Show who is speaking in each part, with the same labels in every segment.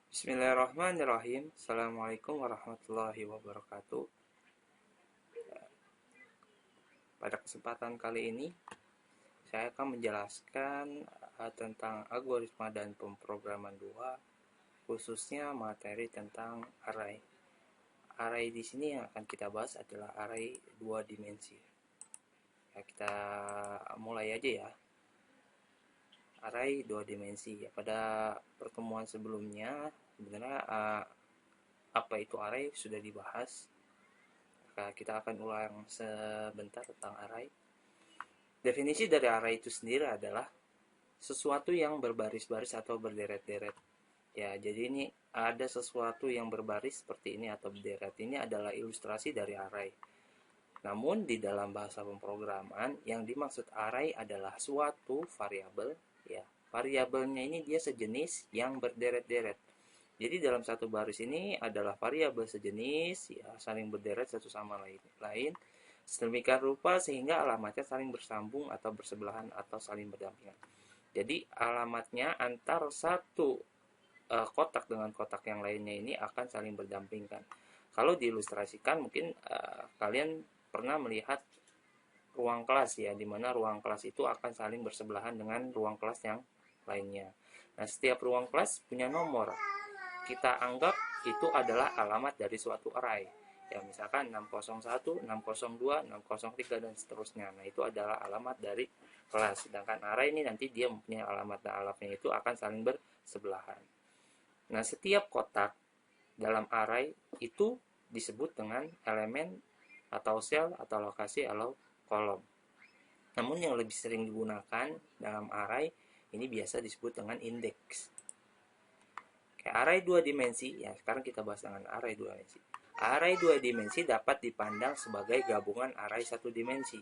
Speaker 1: Bismillahirrahmanirrahim. Assalamualaikum warahmatullahi wabarakatuh. Pada kesempatan kali ini, saya akan menjelaskan tentang algoritma dan pemrograman 2, khususnya materi tentang array. Array di sini yang akan kita bahas adalah array 2 dimensi. Ya, kita mulai aja ya. Array 2 dimensi. Ya, pada pertemuan sebelumnya, sebenarnya apa itu array sudah dibahas. Kita akan ulang sebentar tentang array. Definisi dari array itu sendiri adalah sesuatu yang berbaris-baris atau berderet-deret. Ya, jadi ini ada sesuatu yang berbaris seperti ini atau berderet. Ini adalah ilustrasi dari array. Namun di dalam bahasa pemrograman yang dimaksud array adalah suatu variabel, ya. Variabelnya ini dia sejenis yang berderet-deret. Jadi dalam satu baris ini adalah variabel sejenis, ya, saling berderet satu sama lain. Sedemikian rupa sehingga alamatnya saling bersambung atau bersebelahan atau saling berdampingan. Jadi alamatnya antar satu kotak dengan kotak yang lainnya ini akan saling berdampingkan. Kalau diilustrasikan mungkin kalian pernah melihat ruang kelas, ya, di mana ruang kelas itu akan saling bersebelahan dengan ruang kelas yang lainnya. Nah, setiap ruang kelas punya nomor. Kita anggap itu adalah alamat dari suatu array. Ya, misalkan 601, 602, 603 dan seterusnya. Nah, itu adalah alamat dari kelas. Sedangkan array ini nanti dia mempunyai alamat, dan alamatnya itu akan saling bersebelahan. Nah, setiap kotak dalam array itu disebut dengan elemen atau sel atau lokasi atau kolom. Namun yang lebih sering digunakan dalam array ini biasa disebut dengan indeks. Array 2 dimensi, ya, sekarang kita bahas dengan array 2 dimensi. Array 2 dimensi dapat dipandang sebagai gabungan array 1 dimensi.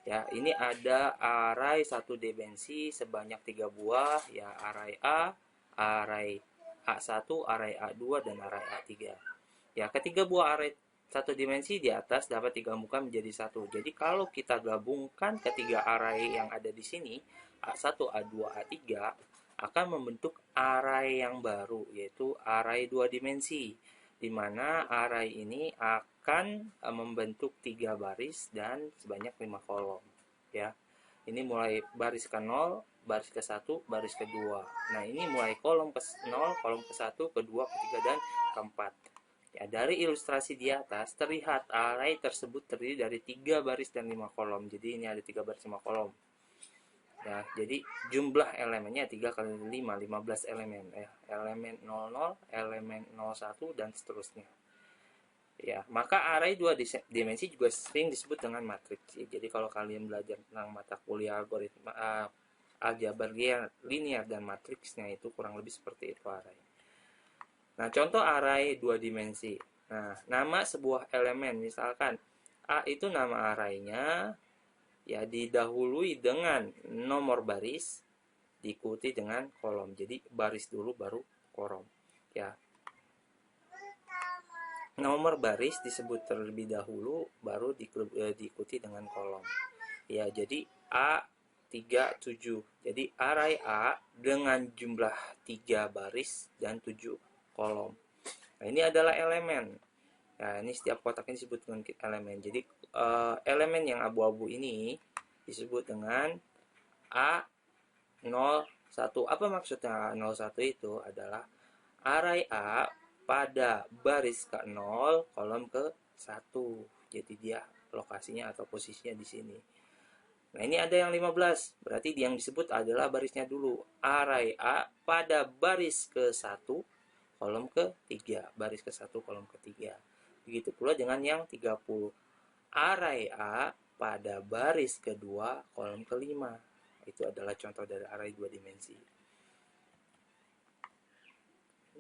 Speaker 1: Ya, ini ada array 1 dimensi sebanyak 3 buah, ya, array A, array A1, array A2 dan array A3. Ya, ketiga buah array 1 dimensi di atas dapat digabungkan menjadi satu. Jadi kalau kita gabungkan ketiga array yang ada di sini, A1, A2, A3, akan membentuk array yang baru, yaitu array 2 dimensi, di mana array ini akan membentuk 3 baris dan sebanyak 5 kolom. Ya, ini mulai baris ke 0, baris ke 1, baris ke 2. Nah, ini mulai kolom ke 0, kolom ke 1, ke 2, ke 3, dan ke 4. Ya, dari ilustrasi di atas terlihat array tersebut terdiri dari 3 baris dan 5 kolom. Jadi ini ada 3 baris 5 kolom. Ya, jadi jumlah elemennya 3 kali 5, 15 elemen, ya. Elemen 00, elemen 01 dan seterusnya. Ya, maka array 2 dimensi juga sering disebut dengan matriks. Ya, jadi kalau kalian belajar tentang mata kuliah algoritma aljabar linear dan matriksnya itu kurang lebih seperti itu array. Nah, contoh array 2 dimensi. Nah, nama sebuah elemen, misalkan A itu nama arraynya, ya, didahului dengan nomor baris, diikuti dengan kolom. Jadi baris dulu baru kolom. Ya, nomor baris disebut terlebih dahulu, baru diikuti dengan kolom. Ya, jadi A37. Jadi array A dengan jumlah 3 baris dan 7 kolom. Nah, ini adalah elemen. Nah, ini setiap kotak ini disebut dengan elemen. Jadi elemen yang abu-abu ini disebut dengan A01. Apa maksudnya A01 itu? Adalah array A pada baris ke-0, kolom ke-1. Jadi dia lokasinya atau posisinya di sini. Nah, ini ada yang 15. Berarti yang disebut adalah barisnya dulu. Array A pada baris ke-1, kolom ke-3. Baris ke-1, kolom ke-3. Begitu pula dengan yang 30. Array A pada baris kedua, kolom ke-5. Itu adalah contoh dari array 2 dimensi.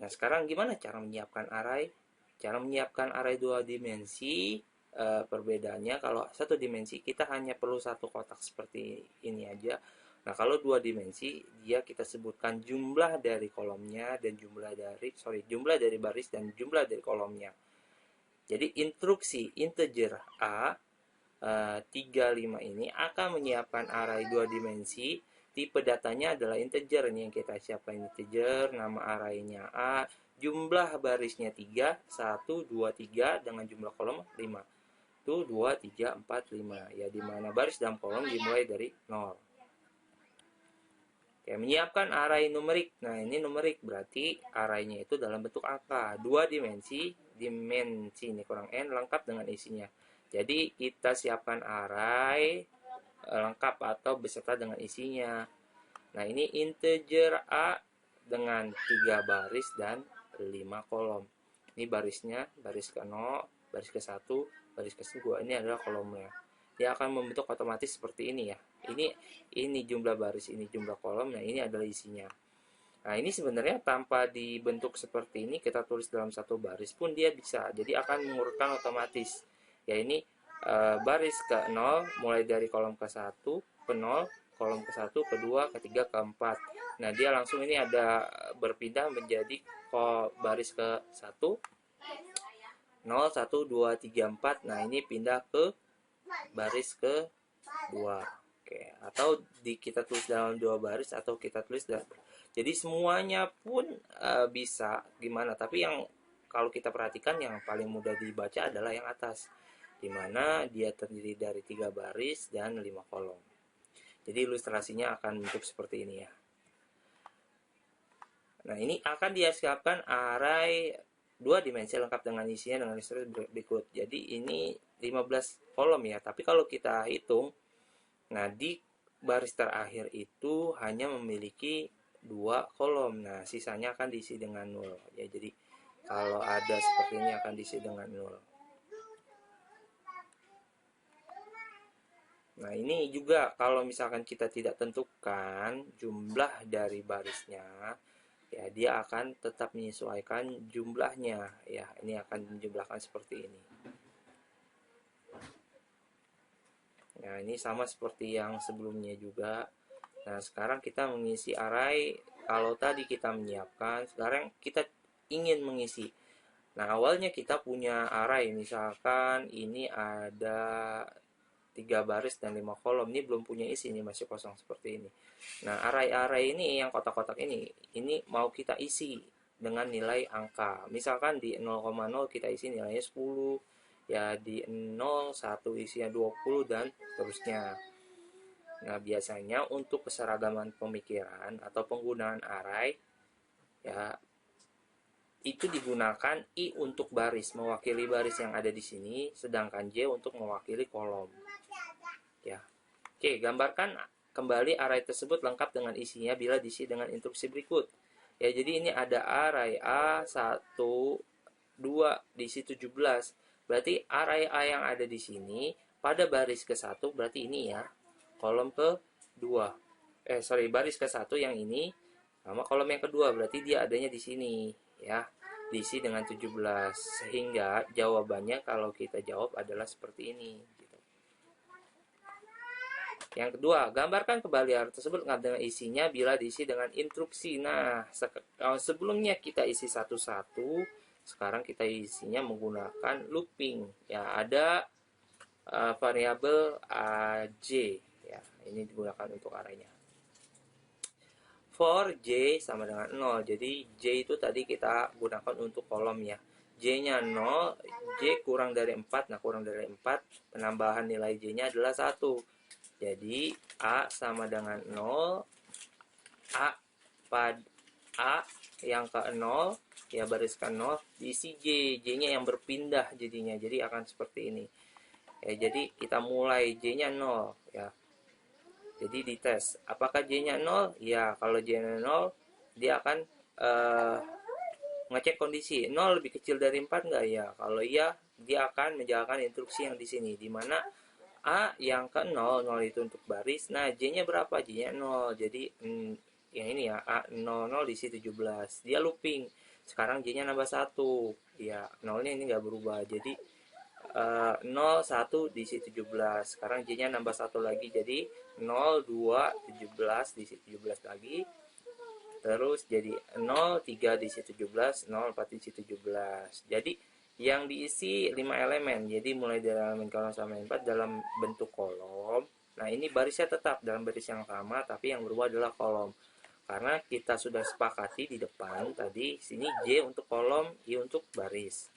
Speaker 1: Nah, sekarang gimana cara menyiapkan array? Cara menyiapkan array 2 dimensi, perbedaannya kalau 1 dimensi kita hanya perlu 1 kotak seperti ini aja. Nah, kalau 2 dimensi dia kita sebutkan jumlah dari kolomnya dan jumlah dari baris dan jumlah dari kolomnya. Jadi instruksi integer A 35 ini akan menyiapkan array 2 dimensi tipe datanya adalah integer. Ini yang kita siapkan integer, nama arraynya A, jumlah barisnya 3, 1, 2, 3 dengan jumlah kolom 5. 1, 2, 3, 4, 5. Ya, dimana baris dalam kolom dimulai dari 0. Oke, menyiapkan array numerik. Nah, ini numerik berarti arraynya itu dalam bentuk angka. 2 dimensi ini kurang N lengkap dengan isinya. Jadi kita siapkan array lengkap atau beserta dengan isinya. Nah, ini integer A dengan 3 baris dan 5 kolom. Ini barisnya, baris ke-0, baris ke-1, baris ke-2. Ini adalah kolomnya. Dia akan membentuk otomatis seperti ini ya. Ini jumlah baris, ini jumlah kolom. Nah, ini adalah isinya. Nah, ini sebenarnya tanpa dibentuk seperti ini, kita tulis dalam satu baris pun dia bisa. Jadi akan mengurutkan otomatis. Ya, ini baris ke-0 mulai dari kolom ke-1 ke 0, kolom ke-1, ke-2, ke-3, ke-4. Nah, dia langsung ini ada berpindah menjadi baris ke-1 0, 1, 2, 3, 4. Nah, ini pindah ke baris ke-2. Oke, atau kita tulis dalam 2 baris atau kita tulis dalam. Jadi semuanya pun bisa gimana, tapi yang kalau kita perhatikan yang paling mudah dibaca adalah yang atas, dimana dia terdiri dari 3 baris dan 5 kolom. Jadi ilustrasinya akan bentuk seperti ini ya. Nah, ini akan disiapkan array 2 dimensi lengkap dengan isinya dengan ilustrasi berikut. Jadi ini 15 kolom ya, tapi kalau kita hitung, nah di baris terakhir itu hanya memiliki 2 kolom. Nah, sisanya akan diisi dengan 0 ya. Jadi kalau ada seperti ini akan diisi dengan 0. Nah, ini juga kalau misalkan kita tidak tentukan jumlah dari barisnya, ya dia akan tetap menyesuaikan jumlahnya. Ya, ini akan menjumlahkan seperti ini. Nah, ini sama seperti yang sebelumnya juga. Nah, sekarang kita mengisi array. Kalau tadi kita menyiapkan, sekarang kita ingin mengisi. Nah, awalnya kita punya array. Misalkan ini ada 3 baris dan 5 kolom. Ini belum punya isi, ini masih kosong seperti ini. Nah, array-array ini yang kotak-kotak ini mau kita isi dengan nilai angka. Misalkan di 0,0 kita isi nilainya 10, ya di 0, 1 isinya 20 dan seterusnya. Nah, biasanya untuk keseragaman pemikiran atau penggunaan array ya itu digunakan I untuk baris, mewakili baris yang ada di sini, sedangkan J untuk mewakili kolom. Ya. Oke, gambarkan kembali array tersebut lengkap dengan isinya bila diisi dengan instruksi berikut. Ya, jadi ini ada array A 1 2 diisi 17. Berarti array A yang ada di sini pada baris ke-1 berarti ini ya. Kolom ke-2. Baris ke-1 yang ini sama kolom yang kedua berarti dia adanya di sini ya, diisi dengan 17, sehingga jawabannya kalau kita jawab adalah seperti ini gitu. Yang kedua, gambarkan kembali array tersebut dengan isinya bila diisi dengan instruksi. Nah, sebelumnya kita isi satu-satu, sekarang kita isinya menggunakan looping ya. Ada variabel J ya, ini digunakan untuk arraynya. For J sama dengan 0. Jadi J itu tadi kita gunakan untuk kolom ya. J-nya 0, J kurang dari 4. Nah, kurang dari 4, penambahan nilai J-nya adalah 1. Jadi A sama dengan 0. A yang ke 0, ya baris ke 0, diisi J. J-nya yang berpindah jadinya. Jadi akan seperti ini. Ya, jadi kita mulai J-nya 0 ya. Jadi dites, apakah J-nya 0? Ya, kalau J-nya 0, dia akan ngecek kondisi. 0 lebih kecil dari 4 enggak? Ya, kalau iya, dia akan menjalankan instruksi yang di sini. Di mana A yang ke 0, 0 itu untuk baris. Nah, J-nya berapa? J-nya 0. Jadi, yang ini ya, A 00 diisi 17. Dia looping. Sekarang J-nya nambah 1. Ya, 0-nya ini nggak berubah. Jadi, 0, 1 diisi 17. Sekarang J-nya nambah 1 lagi. Jadi 0, 2, 17 diisi 17 lagi. Terus jadi 0, 3 diisi 17, 0, 4 diisi 17. Jadi yang diisi 5 elemen. Jadi mulai dari elemen kolom sampai 4 dalam bentuk kolom. Nah, ini barisnya tetap dalam baris yang sama, tapi yang berubah adalah kolom. Karena kita sudah sepakati di depan tadi, sini J untuk kolom, I untuk baris.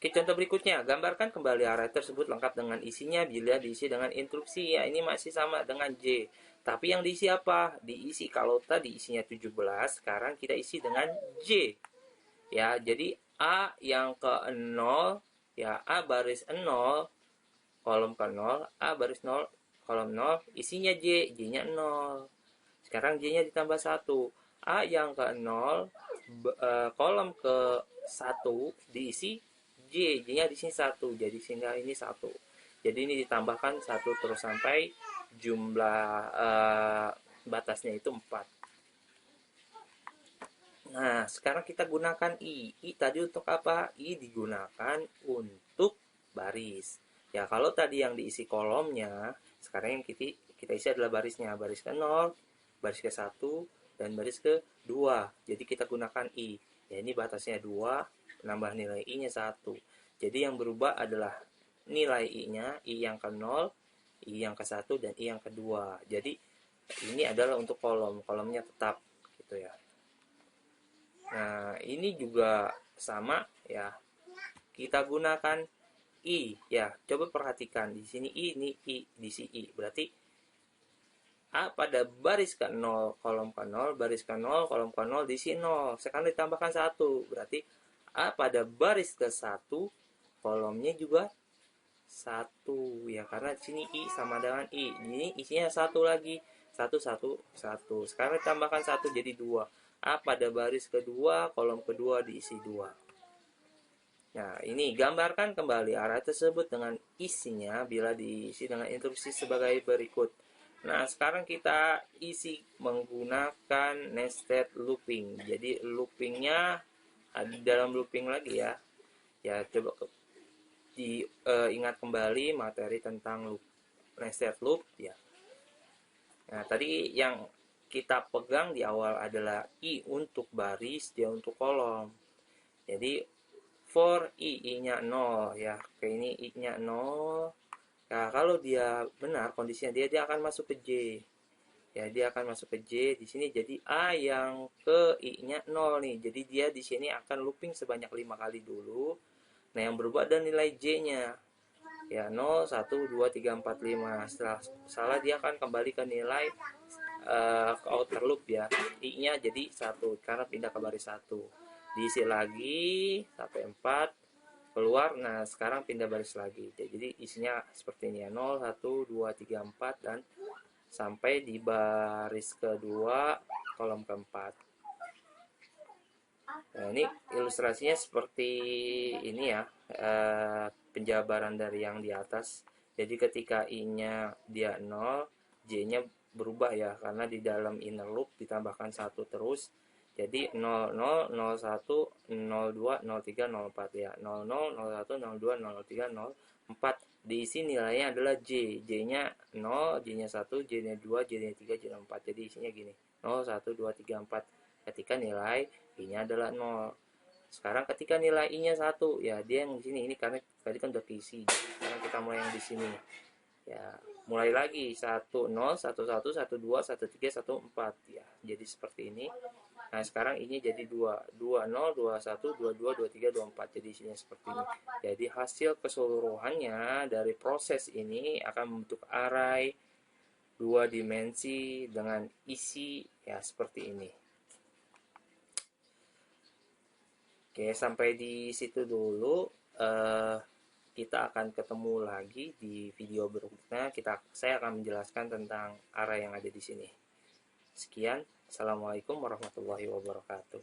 Speaker 1: Oke, contoh berikutnya, gambarkan kembali array tersebut lengkap dengan isinya bila diisi dengan instruksi. Ya, ini masih sama dengan J. Tapi yang diisi apa? Diisi kalau tadi isinya 17, sekarang kita isi dengan J. Ya, jadi A yang ke 0, ya A baris 0, kolom ke 0, A baris 0, kolom 0, isinya J, J-nya 0. Sekarang J-nya ditambah 1. A yang ke 0, kolom ke 1 diisi J, J-nya di sini 1, jadi sini ini 1. Jadi ini ditambahkan 1 terus sampai jumlah batasnya itu 4. Nah, sekarang kita gunakan I. I tadi untuk apa? I digunakan untuk baris. Ya, kalau tadi yang diisi kolomnya, sekarang yang kita isi adalah barisnya. Baris ke 0, baris ke 1, dan baris ke 2. Jadi kita gunakan I. Ya, ini batasnya 2, nambah nilai I-nya 1. Jadi yang berubah adalah nilai I-nya, I yang ke 0, I yang ke 1, dan I yang ke 2. Jadi ini adalah untuk kolom. Kolomnya tetap gitu ya. Nah, ini juga sama ya. Kita gunakan I ya. Coba perhatikan di sini I, ini I, di sini I. Berarti A pada baris ke 0, kolom ke 0, baris ke 0, kolom ke 0, di sini 0. Sekarang ditambahkan 1. Berarti A pada baris ke 1, kolomnya juga 1 ya, karena di sini I sama dengan I. Ini isinya 1 lagi. 1 1 1. Sekarang ditambahkan 1 jadi 2. A pada baris kedua, kolom kedua diisi 2. Nah, ini gambarkan kembali array tersebut dengan isinya bila diisi dengan instruksi sebagai berikut. Nah, sekarang kita isi menggunakan nested looping. Jadi loopingnya ada dalam looping lagi ya. Ya, coba ingat kembali materi tentang nested loop ya. Nah, tadi yang kita pegang di awal adalah I untuk baris, dia untuk kolom. Jadi for I-nya 0 ya. Oke, ini I-nya 0. Nah, kalau dia benar kondisinya dia akan masuk ke J. Ya, dia akan masuk ke J di sini jadi A yang ke I-nya 0 nih. Jadi dia di sini akan looping sebanyak 5 kali dulu. Nah, yang berubah adalah nilai J-nya. Ya, 0 1 2 3 4 5. Setelah salah dia akan kembali ke nilai ke outer loop ya. I-nya jadi 1 karena pindah ke baris 1. Diisi lagi sampai 4 keluar. Nah, sekarang pindah baris lagi. Jadi isinya seperti ini ya. 0 1 2 3 4 dan sampai di baris kedua kolom keempat. Nah, ini ilustrasinya seperti ini ya. Penjabaran dari yang di atas. Jadi ketika I-nya dia 0, J-nya berubah ya, karena di dalam inner loop ditambahkan 1 terus. Jadi 00, 01, 02, 03, 04 ya. 00, 01, 02, 03, 04. Diisi nilainya adalah J. J-nya 0, J-nya 1, J-nya 2, J-nya 3, J-nya 4. Jadi isinya gini. 0, 1, 2, 3, 4. Ketika nilai I-nya adalah 0. Sekarang ketika nilai I-nya 1, ya dia yang di sini. Ini karena tadi kan udah keisi. Sekarang kita mulai yang di sini. Ya, mulai lagi 1 0 1 1 1 2 1 3 1 4 ya. Jadi seperti ini. Nah, sekarang ini jadi 2 2 0 2 1 2 2 2 3 2 4. Jadi isinya seperti ini. Jadi hasil keseluruhannya dari proses ini akan membentuk array 2 dimensi dengan isi ya seperti ini. Oke, sampai di situ dulu. Kita akan ketemu lagi di video berikutnya. Saya akan menjelaskan tentang array yang ada di sini. Sekian, assalamualaikum warahmatullahi wabarakatuh.